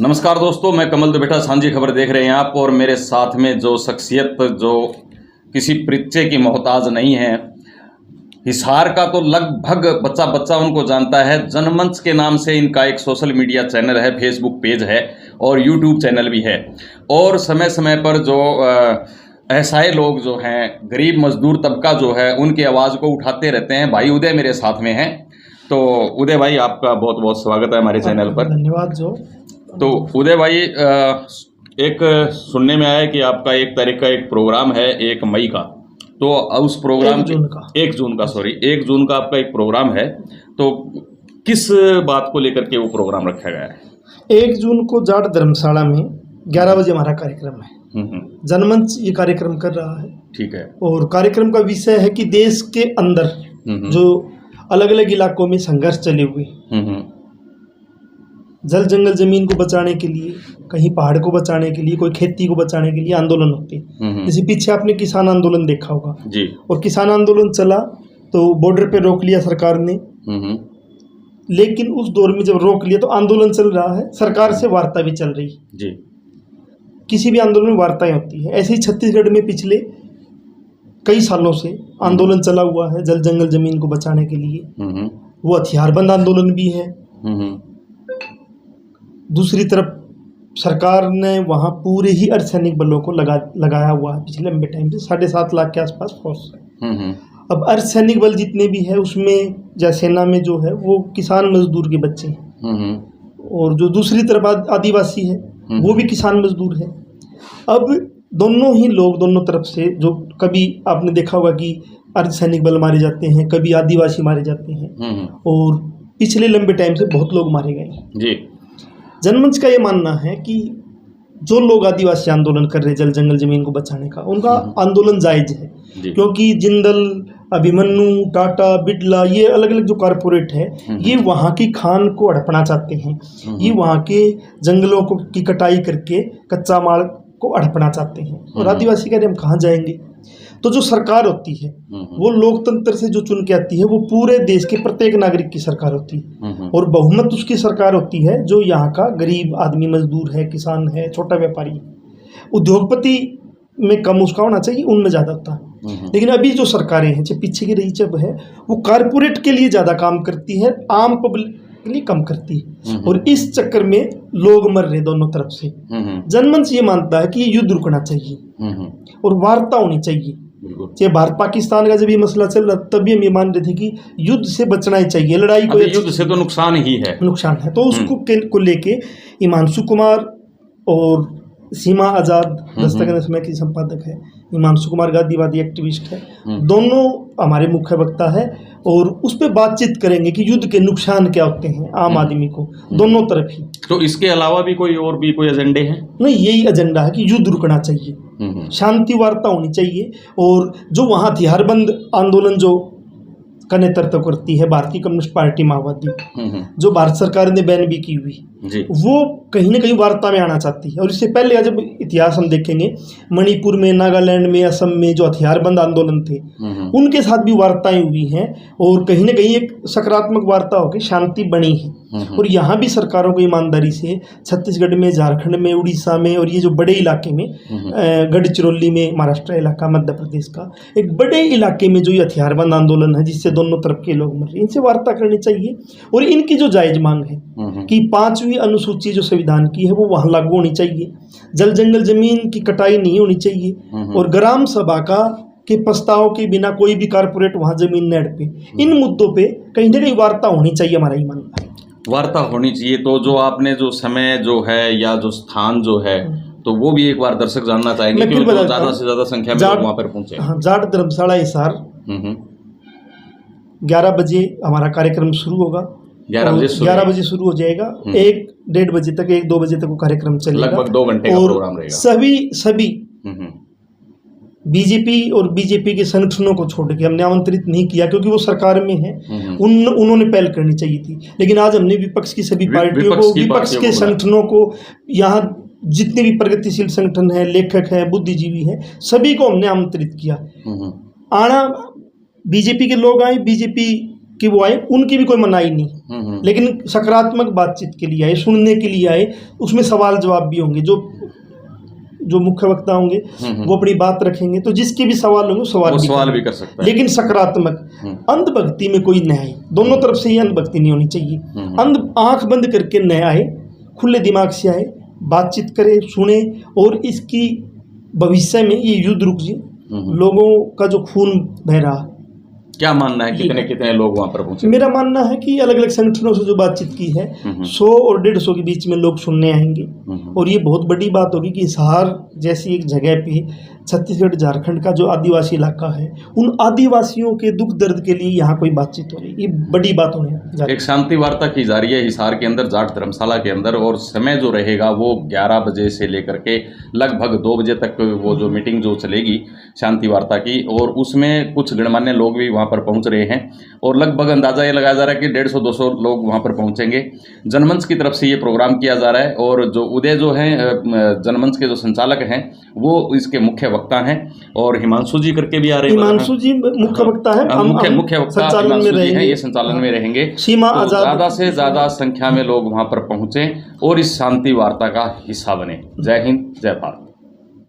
नमस्कार दोस्तों, मैं कमल दुबेटा, सांझी खबर देख रहे हैं आप। और मेरे साथ में जो शख्सियत जो किसी परिचय की मोहताज नहीं है, हिसार का तो लगभग बच्चा बच्चा उनको जानता है। जनमंच के नाम से इनका एक सोशल मीडिया चैनल है, फेसबुक पेज है और यूट्यूब चैनल भी है। और समय समय पर जो असहाय लोग जो हैं, गरीब मजदूर तबका जो है, उनकी आवाज़ को उठाते रहते हैं। भाई उदय मेरे साथ में हैं। तो उदय भाई, आपका बहुत बहुत स्वागत है हमारे चैनल पर। धन्यवाद। जो तो उदय भाई, एक सुनने में आया है कि आपका 1 तारीख का एक प्रोग्राम है, 1 मई का। तो उस प्रोग्राम 1 जून का 1 जून का आपका एक प्रोग्राम है। तो किस बात को लेकर के वो प्रोग्राम रखा गया है? 1 जून को जाट धर्मशाला में 11 बजे हमारा कार्यक्रम है। जनमंच ये कार्यक्रम कर रहा है। ठीक है। और कार्यक्रम का विषय है कि देश के अंदर जो अलग अलग इलाकों में संघर्ष चले हुए, जल जंगल जमीन को बचाने के लिए, कहीं पहाड़ को बचाने के लिए, कोई खेती को बचाने के लिए आंदोलन होते हैं। जैसे पीछे आपने किसान आंदोलन देखा होगा जी। और किसान आंदोलन चला तो बॉर्डर पे रोक लिया सरकार ने। लेकिन उस दौर में जब रोक लिया तो आंदोलन चल रहा है, सरकार से वार्ता भी चल रही जी। किसी भी आंदोलन में वार्ताएं होती है। ऐसे ही छत्तीसगढ़ में पिछले कई सालों से आंदोलन चला हुआ है जल जंगल जमीन को बचाने के लिए। वो हथियारबंद आंदोलन भी है। दूसरी तरफ सरकार ने वहाँ पूरे ही अर्धसैनिक बलों को लगाया हुआ है पिछले लंबे टाइम से। 7.5 लाख के आसपास फोर्स है। अब अर्धसैनिक बल जितने भी है उसमें या सेना में जो है वो किसान मजदूर के बच्चे हैं। और जो दूसरी तरफ आदिवासी है वो भी किसान मजदूर है। अब दोनों ही लोग दोनों तरफ से, जो कभी आपने देखा होगा कि अर्धसैनिक बल मारे जाते हैं, कभी आदिवासी मारे जाते हैं। और पिछले लंबे टाइम से बहुत लोग मारे गए जी। जनमंच का ये मानना है कि जो लोग आदिवासी आंदोलन कर रहे हैं जल जंगल जमीन को बचाने का, उनका आंदोलन जायज है। क्योंकि जिंदल, अभिमन्यु, टाटा, बिरला, ये अलग अलग जो कारपोरेट है, ये वहाँ की खान को हड़पना चाहते हैं। ये वहाँ के जंगलों को की कटाई करके कच्चा माल को हड़पना चाहते हैं। और आदिवासी कह रहे हम कहाँ जाएंगे। तो जो सरकार होती है वो लोकतंत्र से जो चुन के आती है, वो पूरे देश के प्रत्येक नागरिक की सरकार होती है। और बहुमत उसकी सरकार होती है जो यहाँ का गरीब आदमी, मजदूर है, किसान है, छोटा व्यापारी है। उद्योगपति में कम उसका होना चाहिए, उनमें ज़्यादा होता है। लेकिन अभी जो सरकारें हैं, जब पीछे की रही जब है, वो कारपोरेट के लिए ज़्यादा काम करती है, आम पब्लिक के लिए कम करती है। और इस चक्कर में लोग मर रहे दोनों तरफ से। जनमंच ये मानता है कि ये युद्ध रुकना चाहिए और वार्ता होनी चाहिए। चाहे भारत पाकिस्तान का जब ये मसला चल रहा तभी हम ये मान रहे थे कि युद्ध से बचना ही चाहिए, लड़ाई को, युद्ध से तो नुकसान ही है, नुकसान है। तो उसको को लेके हिमांशु कुमार और सीमा आज़ाद, दस्तक समय की संपादक है, हिमांशु कुमार गांधीवादी एक्टिविस्ट है, दोनों हमारे मुख्य वक्ता है। और उस पर बातचीत करेंगे कि युद्ध के नुकसान क्या होते हैं आम आदमी को, दोनों तरफ ही। तो इसके अलावा भी कोई एजेंडे हैं? नहीं, यही एजेंडा है कि युद्ध रुकना चाहिए, शांति वार्ता होनी चाहिए। और जो वहाँ हथियारबंद आंदोलन जो का नेतृत्व करती है भारतीय कम्युनिस्ट पार्टी माओवादी, जो भारत सरकार ने बैन भी की हुई, वो कहीं ना कहीं वार्ता में आना चाहती है। और इससे पहले जब इतिहास हम देखेंगे, मणिपुर में, नागालैंड में, असम में जो हथियारबंद आंदोलन थे, उनके साथ भी वार्ताएं हुई हैं। और कहीं ना कहीं एक सकारात्मक वार्ता होकर शांति बनी है। और यहाँ भी सरकारों को ईमानदारी से छत्तीसगढ़ में, झारखंड में, उड़ीसा में, और ये जो बड़े इलाके में, गढ़चिरौली में, महाराष्ट्र इलाका, मध्य प्रदेश का एक बड़े इलाके में जो ये हथियारबंद आंदोलन है जिससे दोनों तरफ के लोग मर रहे हैं, इनसे वार्ता करनी चाहिए। और इनकी जो जायज मांग है कि 5वीं अनुसूची जो संविधान की है वो वहाँ लागू होनी चाहिए, जल जंगल जमीन की कटाई नहीं होनी चाहिए, और ग्राम सभा के प्रस्ताव के बिना कोई भी कारपोरेट वहाँ जमीन न हड़पे। इन मुद्दों पे कहीं ना कहीं वार्ता होनी चाहिए, हमारा ही मानना है। वार्ता होनी चाहिए। तो जो आपने जो समय जो है या जो स्थान जो है, तो वो भी एक बार दर्शक जानना चाहेंगे कि ज़्यादा से ज़्यादा संख्या में लोग वहाँ पर पहुँचे। हाँ, जाट धर्मशाला हिसार 11 बजे हमारा कार्यक्रम शुरू होगा। 11 बजे शुरू हो जाएगा, 1-1:30 बजे तक, 1-2 बजे तक वो कार्यक्रम चलेगा, लगभग 2 घंटे का प्रोग्राम रहेगा। सभी बीजेपी और बीजेपी के संगठनों को छोड़ के हमने आमंत्रित नहीं किया, क्योंकि वो सरकार में है, उन्होंने पहल करनी चाहिए थी। लेकिन आज हमने विपक्ष की सभी पार्टियों को, विपक्ष के संगठनों को, यहाँ जितने भी प्रगतिशील संगठन है, लेखक है, बुद्धिजीवी है, सभी को हमने आमंत्रित किया। आना बीजेपी के लोग आए, बीजेपी कि वो आए, उनकी भी कोई मनाही नहीं, लेकिन सकारात्मक बातचीत के लिए आए, सुनने के लिए आए। उसमें सवाल जवाब भी होंगे, जो मुख्य वक्ता होंगे वो अपनी बात रखेंगे, तो जिसके भी सवाल होंगे सवाल भी कर सकता है, लेकिन सकारात्मक। अंधभक्ति में कोई न आए, दोनों तरफ से ही अंधभक्ति नहीं होनी चाहिए। आंख बंद करके न आए, खुले दिमाग से आए, बातचीत करे, सुने, और इसकी भविष्य में ये युद्ध रुक जाए। लोगों का जो खून बह रहा, क्या मानना है, कितने कितने लोग वहां पर पहुंचे? मेरा मानना है कि अलग अलग संगठनों से जो बातचीत की है, 100 और 150 के बीच में लोग सुनने आएंगे। और ये बहुत बड़ी बात होगी कि हिसार जैसी एक जगह पे छत्तीसगढ़ झारखंड का जो आदिवासी इलाका है, उन आदिवासियों के दुख दर्द के लिए यहाँ कोई बातचीत हो रही है, ये बड़ी बात होने जा रही है। एक शांति वार्ता की जा रही है हिसार के अंदर, जाट धर्मशाला के अंदर, और समय जो रहेगा वो 11 बजे से लेकर के लगभग 2 बजे तक वो जो मीटिंग जो चलेगी शांति वार्ता की, और उसमें कुछ गणमान्य लोग भी वहाँ पर पहुँच रहे हैं, और लगभग अंदाजा ये लगाया जा रहा है कि 150-200 लोग वहाँ पर पहुँचेंगे। जनमंच की तरफ से ये प्रोग्राम किया जा रहा है, और जो उदय जो है जनमंच के जो संचालक हैं वो इसके मुख्य वक्ता हैं, और हिमांशु जी करके भी आ रहे हैं। हिमांशु जी मुख्य वक्ता है, मुख्य वक्ता हिमांशु जी हैं, ये संचालन में रहेंगे। सीमा ज़्यादा से ज़्यादा संख्या में लोग वहाँ पर पहुँचें और इस शांति वार्ता का हिस्सा बने। जय हिंद, जय भारत।